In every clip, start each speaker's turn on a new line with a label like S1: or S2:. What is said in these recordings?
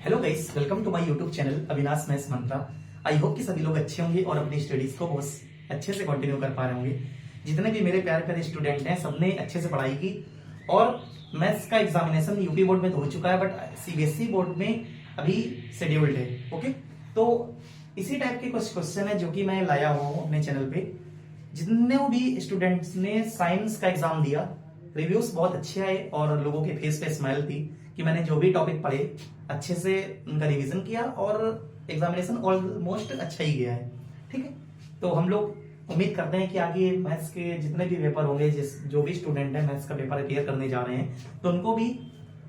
S1: Hello guys, welcome to my YouTube channel Avinash maths Mantra. I hope कि सभी लोग अच्छे होंगे और अपनी स्टडीज को बहुत अच्छे से कंटिन्यू कर पा रहे होंगे। जितने भी मेरे प्यारे प्यारे स्टूडेंट हैं सबने अच्छे से पढ़ाई की और मैथ्स का एग्जामिनेशन यूपी बोर्ड में तो हो चुका है, बट सीबीएसई बोर्ड में अभी शेड्यूल्ड है। ओके, तो इसी टाइप के कुछ क्वेश्चन है जो कि मैं लाया हुआ हूँ अपने चैनल पे। जितने भी स्टूडेंट्स ने साइंस का एग्जाम दिया, रिव्यूज बहुत अच्छे आए और लोगों के फेस पे स्माइल थी कि मैंने जो भी टॉपिक पढ़े अच्छे से उनका रिवीजन किया और एग्जामिनेशन ऑलमोस्ट अच्छा ही गया है। ठीक है, तो हम लोग उम्मीद करते हैं कि आगे मैथ्स के जितने भी पेपर होंगे, जो भी स्टूडेंट है मैथ्स का पेपर क्लियर करने जा रहे हैं, तो उनको भी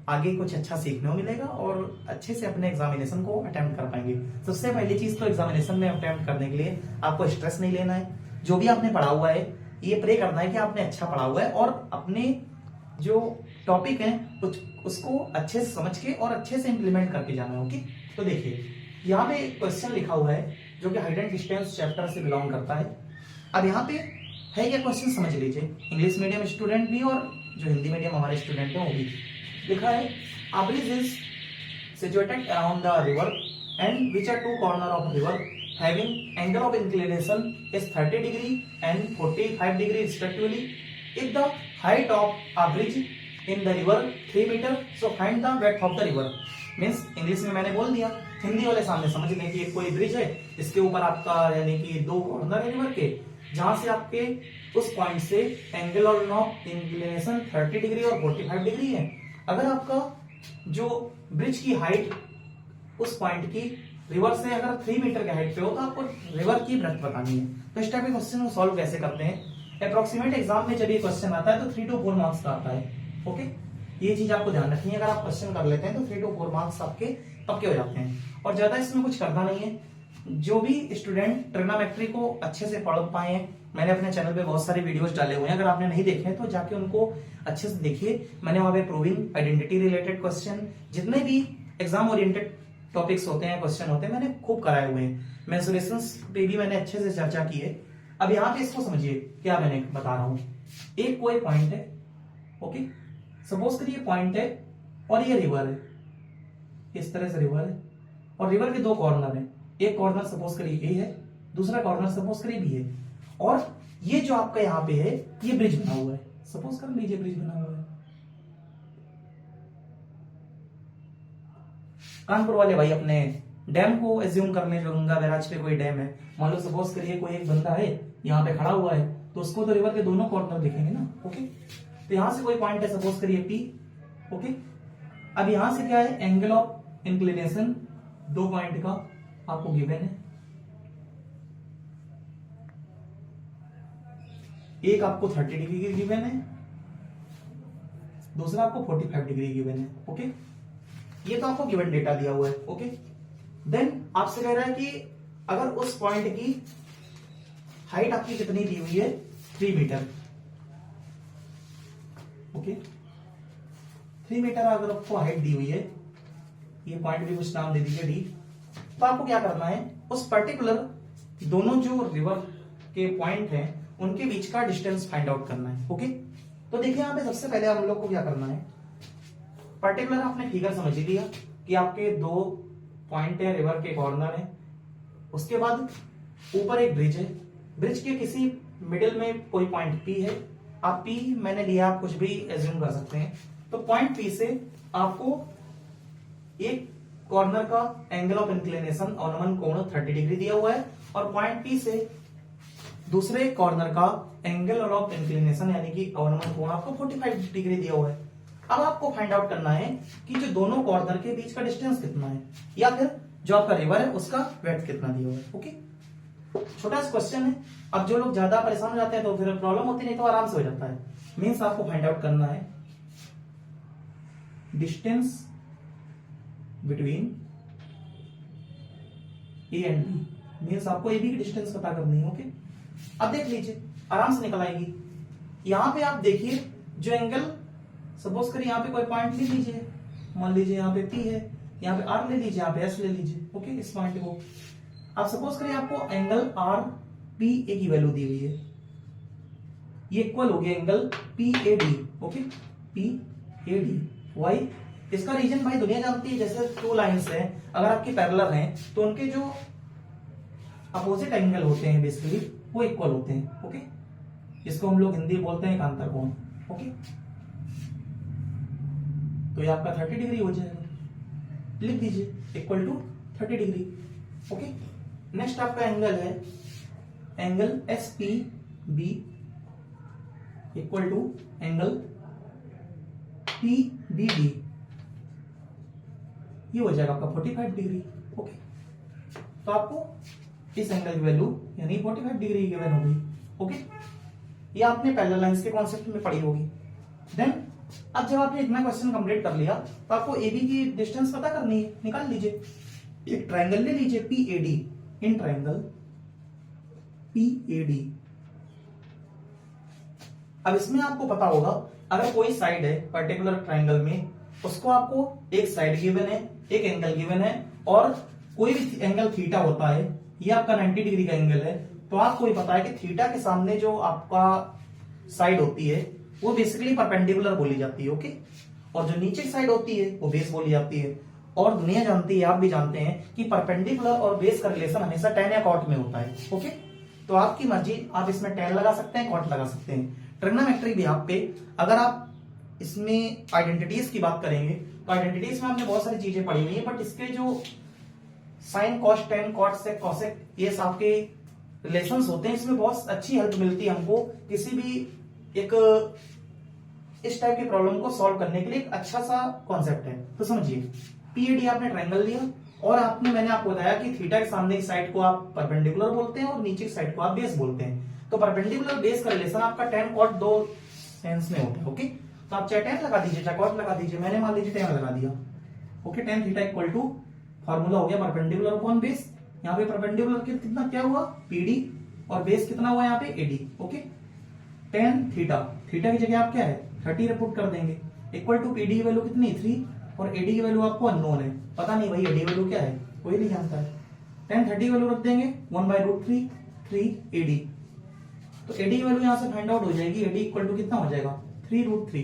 S1: आगे कुछ अच्छा सीखने को मिलेगा और अच्छे से अपने एग्जामिनेशन को अटेम्प्ट कर पाएंगे। सबसे पहली चीज तो एग्जामिनेशन में अटेम्प्ट करने के लिए आपको स्ट्रेस नहीं लेना है। जो भी आपने पढ़ा हुआ है ये प्रे करना है कि आपने अच्छा पढ़ा हुआ है और अपने जो टॉपिक है उसको अच्छे से समझ के और अच्छे से इंप्लीमेंट करके जाना है। ओके, तो देखिए यहाँ पे क्वेश्चन लिखा हुआ है जो कि हाइट एंड डिस्टेंस चैप्टर से बिलोंग करता है। अब यहाँ पे है क्या क्वेश्चन, समझ लीजिए। इंग्लिश मीडियम स्टूडेंट भी और जो हिंदी मीडियम हमारे स्टूडेंट हैं वो भी। लिखा है a bridge is situated around the river and which are two corner of river having angle of inclination is 30 degree and 45 degree respectively. If the height of a bridge in the river 3 meter, so find the width of the river. Means English में मैंने बोल दिया, हिंदी वाले सामने समझ लें कि एक कोई ब्रिज है, इसके ऊपर आपका यानी कि दो कॉर्नर है रिवर के, जहां से आपके उस पॉइंट से एंगल ऑफ इंक्लिनेशन 30 डिग्री और 45 डिग्री है। अगर आपका जो ब्रिज की हाइट उस पॉइंट की रिवर से अगर 3 मीटर के हाइट पे हो तो आपको रिवर की ब्रेथ बतानी है। तो इस टाइप के क्वेश्चन को सॉल्व कैसे करते हैं, अप्रोक्सीमेट एग्जाम में जब ये क्वेश्चन आता है तो 3 to 4 मार्क्स का आता है। ओके, ये चीज आपको ध्यान रखनी है। अगर आप क्वेश्चन कर लेते हैं तो 3 to 4 मार्क्स आपके पक्के हो जाते हैं और ज्यादा इसमें कुछ करना नहीं है। जो भी स्टूडेंट ट्रिग्नोमेट्री को अच्छे से पढ़ पाए हैं, मैंने अपने चैनल पे बहुत सारे वीडियोस डाले हुए हैं, अगर आपने नहीं देखे तो जाके उनको अच्छे से देखिए। मैंने वहां पे प्रूविंग, आइडेंटिटी रिलेटेड क्वेश्चन, जितने भी एग्जाम ओरिएंटेड टॉपिक्स होते हैं, क्वेश्चन होते हैं, मैंने खूब कराए हुए हैं। मेंसुरेशंस पे भी मैंने अच्छे से चर्चा की है। अब यहाँ पे इसको समझिए क्या मैंने बता रहा हूं। एक कोई पॉइंट है, ओके, सपोज करिए पॉइंट है और ये रिवर है, इस तरह से रिवर है और रिवर के दो कॉर्नर है। एक कॉर्नर सपोज करिए ए है, दूसरा कॉर्नर सपोज करिए बी है और ये जो आपका यहाँ पे है ये ब्रिज बना हुआ है। सपोज कर लीजिए ब्रिज बना हुआ है। कानपुर वाले भाई अपने डैम को एज्यूम कर ले, जो गंगा बैराज पे कोई डैम है। मान लो सपोज करिए कोई एक बंदा है यहाँ पे खड़ा हुआ है, तो उसको तो रिवर के दोनों कॉर्नर दिखेंगे ना। ओके, तो यहां से कोई पॉइंट है सपोज करिए पी। ओके, अब यहां से क्या है, एंगल ऑफ इंक्लिनेशन दो पॉइंट का आपको गिवन है। एक आपको 30 डिग्री की गिवन है, दूसरा आपको 45 डिग्री गिवन है। ओके, ये तो आपको गिवन डेटा दिया हुआ है। ओके, देन आपसे कह रहा है कि अगर उस पॉइंट की हाइट आपकी कितनी दी हुई है, 3 मीटर। ओके, 3 मीटर अगर आपको हाइट दी हुई है, ये पॉइंट भी कुछ नाम दे दीजिए डी। तो आपको क्या करना है, उस पर्टिकुलर दोनों जो रिवर के पॉइंट हैं उनके बीच का डिस्टेंस फाइंड आउट करना है। ओके, तो देखिए यहाँ पे सबसे पहले हम लोग को क्या करना है, पर्टिकुलर आपने फिगर समझ ही लिया कि आपके दो पॉइंट है, रिवर के कॉर्नर है। उसके बाद ऊपर एक ब्रिज है, ब्रिज के किसी मिडिल में कोई पॉइंट पी है। आप पी मैंने लिया, आप कुछ भी एज्यूम कर सकते हैं। तो पॉइंट पी से आपको एक कॉर्नर का एंगल ऑफ इंक्लिनेशन अनुमान कोण 30 डिग्री दिया हुआ है और पॉइंट पी से दूसरे कॉर्नर का एंगल ऑफ इंक्लिनेशन यानी कि अनुमान कोण आपको 45 डिग्री दिया हुआ है। अब आपको फाइंड आउट करना है कि जो दोनों कॉर्नर के बीच का डिस्टेंस कितना है, या फिर जो आपका रिवर है उसका वेट कितना दिया हुआ है। ओके, छोटा सा क्वेश्चन है। अब जो लोग ज्यादा परेशान हो जाते हैं तो फिर प्रॉब्लम होती नहीं, तो आराम से हो जाता है। मीन्स आपको फाइंड आउट करना है distance between A and B. Means आपको ए बी की डिस्टेंस पता करनी है। ओके, अब देख लीजिए आराम से निकल आएगी। यहां पे आप देखिए जो एंगल, सपोज करिए यहाँ पे कोई पॉइंट ले लीजिए, मान लीजिए यहाँ पे पी है, यहाँ पे आर ले लीजिए, यहाँ पे एस ले लीजिए। ओके, इस पॉइंट को आप सपोज करिए आपको एंगल आर पी ए की वैल्यू दी हुई है, ये इक्वल हो गया angle P A D. Okay, P A D why इसका रीजन भाई दुनिया जानती है, जैसे टू लाइंस है, अगर आपकी पैरेलल हैं तो उनके जो अपोजिट एंगल होते हैं बेसिकली वो इक्वल होते हैं। ओके, जिसको हम लोग हिंदी बोलते हैं एकांतर कोण। ओके, तो ये आपका 30 डिग्री हो जाएगा, लिख दीजिए equal to 30 degree. Okay, next आपका एंगल है angle S P B equal to angle P B D, ये हो जाएगा आपका 45 डिग्री। ओके, तो आपको इस एंगल की वैल्यू यानी 45 डिग्री गिवन होगी। ओके, ये आपने पैरेलल लाइंस के कॉन्सेप्ट में पढ़ी होगी। देन अब जब आपने इतना क्वेश्चन कंप्लीट कर लिया तो आपको एबी की डिस्टेंस पता करनी है, निकाल लीजिए। एक ट्राइंगल ले लीजिए पीएडी, इन ट्राइंगल पीएडी। अब इसमें आपको पता होगा अगर कोई साइड है पर्टिकुलर ट्राइंगल में, उसको आपको एक साइड गिवन है, एक एंगल गिवन है, और कोई भी एंगल थीटा होता है, ये आपका 90 डिग्री का एंगल है, तो आपको ये पता है कि थीटा के सामने जो आपका साइड होती है वो बेसिकली परपेंडिकुलर बोली जाती है। ओके, और जो नीचे की साइड होती है वो बेस बोली जाती है। और दुनिया जानती है, आप भी जानते हैं कि परपेंडिकुलर और बेस का रिलेशन हमेशा tan या cot में होता है। ओके, तो आपकी मर्जी, आप इसमें tan लगा सकते हैं, cot लगा सकते हैं। ट्रिग्नोमेट्री भी आप पे अगर आप इसमें आइडेंटिटीज की बात करेंगे तो आइडेंटिटीज में हमने बहुत सारी चीजें पढ़ी हुई है, बट इसके जो sine cos tan cot sec cosec ये आपके रिलेशंस होते हैं, इसमें बहुत अच्छी हेल्प मिलती है हमको किसी भी एक इस टाइप की प्रॉब्लम को सॉल्व करने के लिए। एक अच्छा सा कॉन्सेप्ट है। तो समझिए, पीएडी आपने ट्रायंगल लिया और मैंने आपको बताया कि थीटा के सामने की साइड को आप परपेंडिकुलर बोलते हैं और नीचे की साइड को आप बेस बोलते हैं। तो परपेंडिकुलर बेस का रिलेशन आपका tan cot दो सेंस में होता है। ओके, तो आप चाहे tan लगा दीजिए चाहे cot लगा दीजिए, मैंने मान लीजिए tan लगा दिया। Okay, tan theta equal to formula हो गया परपेंडिकुलर अपॉन बेस। यहाँ पे परपेंडिकुलर कितना क्या हुआ पीडी, और बेस कितना हुआ यहाँ पे AD. Okay, tan theta, theta की जगह आप क्या है 30 पुट कर देंगे, इक्वल टू पीडी की वैल्यू कितनी 3 और एडी की वैल्यू आपको अननोन है, पता नहीं भाई एडी वैल्यू क्या है, कोई नहीं जानता है। tan 30 की वैल्यू रख देंगे 1/√3 3 एडी, तो एडी की वैल्यू यहां से फाइंड आउट हो जाएगी। एडी इक्वल टू कितना हो जाएगा 3√3।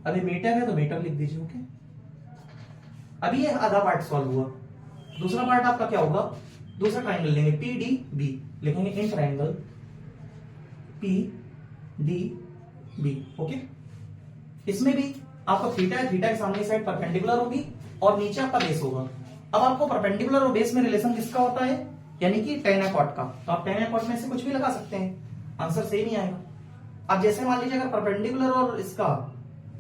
S1: अभी मीटर है तो मीटर लिख दीजिए। ओके, अभी ये आधा पार्ट सॉल्व हुआ। दूसरा पार्ट आपका क्या होगा, दूसरा ट्राइंगल लेंगे पीडीबी, लिखेंगे इन ट्राइंगल पीडीबी। ओके, इसमें भी आपका थीटा है, थीटा के सामने साइड परपेंडिकुलर होगी और नीचे आपका बेस होगा। अब आपको परपेंडिकुलर और बेस में रिलेशन किसका होता है, यानी कि tan या cot का, तो आप tan या cot में से कुछ भी लगा सकते हैं, आंसर सेम ही आएगा। अब जैसे मान लीजिए अगर परपेंडिकुलर और इसका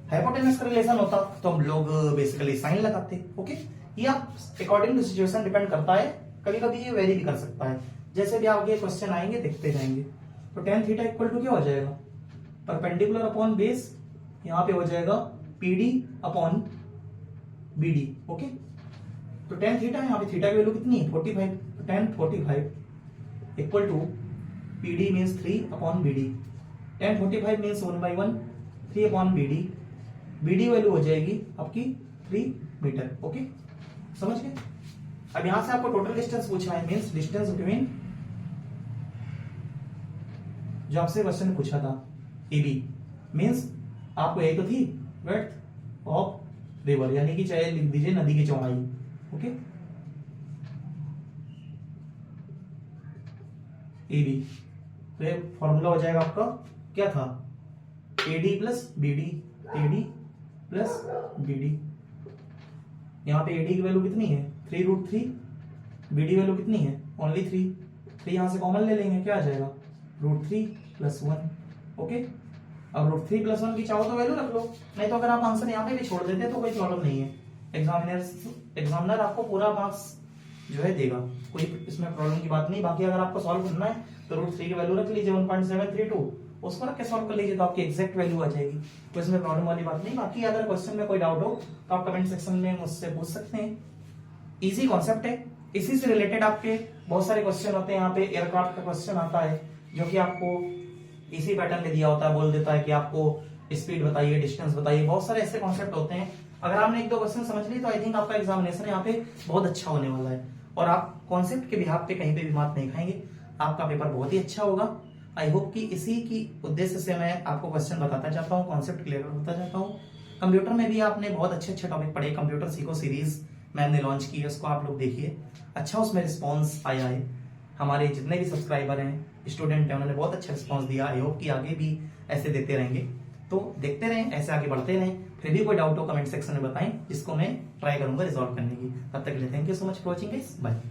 S1: हाइपोटेनस का रिलेशन होता तो हम लोग बेसिकली साइन लगाते। ओके, ये आप अकॉर्डिंग टू सिचुएशन डिपेंड करता है, कभी कभी ये वेरी भी कर सकता है, जैसे भी आगे क्वेश्चन आएंगे देखते जाएंगे। तो tan थीटा इक्वल टू क्या हो जाएगा परपेंडिकुलर अपॉन बेस, यहाँ पे हो जाएगा पीडी अपॉन बीडी। ओके, तो tan थीटा, यहाँ पे थीटा की वैल्यू कितनी है 45, तो tan 45 equal to PD means 3 upon BD. tan 45 means 1/1 3 upon BD, BD value हो जाएगी आपकी 3 मीटर। ओके, समझ गए। अब यहां से आपको टोटल डिस्टेंस पूछा है, मीन्स डिस्टेंस बिटवीन, जो आपसे क्वेश्चन पूछा था एबी, मीन्स आपको यही तो थी ब्रेड्थ ऑफ रिवर, यानी कि चाहे लिख दीजिए नदी की चौड़ाई। ओके, एबी, तो ये फॉर्मूला हो जाएगा आपका क्या था AD plus BD, AD plus BD. यहाँ पे एडी की वैल्यू कितनी है 3√3, बीडी वैल्यू कितनी है ओनली 3 यहां से कॉमन ले लेंगे, क्या आ जाएगा √3 + 1। ओके, अब √3 + 1 की चाहो तो वैल्यू रख लो, नहीं तो अगर आप आंसर यहाँ पे भी छोड़ देते तो कोई प्रॉब्लम नहीं है। एग्जामिनर आपको पूरा मार्क्स जो है देगा, कोई इसमें प्रॉब्लम की बात नहीं। बाकी अगर आपको सॉल्व करना है तो √3 की वैल्यू रख लीजिए 1.732, उसको रख के सॉल्व कर लीजिए तो आपकी एग्जैक्ट वैल्यू आ जाएगी, तो इसमें प्रॉब्लम वाली बात नहीं। बाकी अगर क्वेश्चन में कोई डाउट हो तो आप कमेंट सेक्शन में मुझसे पूछ सकते हैं। इजी कॉन्सेप्ट है, इसी से रिलेटेड आपके बहुत सारे क्वेश्चन होते हैं। यहाँ पे एयरक्राफ्ट का क्वेश्चन आता है जो कि आपको इसी पैटर्न में दिया होता है, बोल देता है कि आपको स्पीड बताइए, डिस्टेंस बताइए, बहुत सारे ऐसे कॉन्सेप्ट होते हैं। अगर आपने 1-2 क्वेश्चन समझ ली तो आई थिंक आपका एग्जामिनेशन यहाँ पे बहुत अच्छा होने वाला है, और आप कॉन्सेप्ट के बिहाफ पे कहीं पे भी मात नहीं खाएंगे, आपका पेपर बहुत ही अच्छा होगा। आई होप कि इसी की उद्देश्य से मैं आपको क्वेश्चन बताता जाता हूँ, कॉन्सेप्ट क्लियर होता जाता हूँ। कंप्यूटर में भी आपने बहुत अच्छे अच्छे टॉपिक पढ़े, कंप्यूटर सीखो सीरीज मैम ने लॉन्च की है, उसको आप लोग देखिए, अच्छा उसमें रिस्पॉन्स आया है। हमारे जितने भी सब्सक्राइबर हैं, स्टूडेंट हैं, उन्होंने बहुत अच्छा रिस्पॉन्स दिया। आई होप कि आगे भी ऐसे देते रहेंगे, तो देखते रहें, ऐसे आगे बढ़ते रहें। फिर भी कोई डाउट हो कमेंट सेक्शन में बताएं, जिसको मैं ट्राई करूंगा रिजॉल्व करने की। तब तक के लिए thank you so much for watching guys, bye.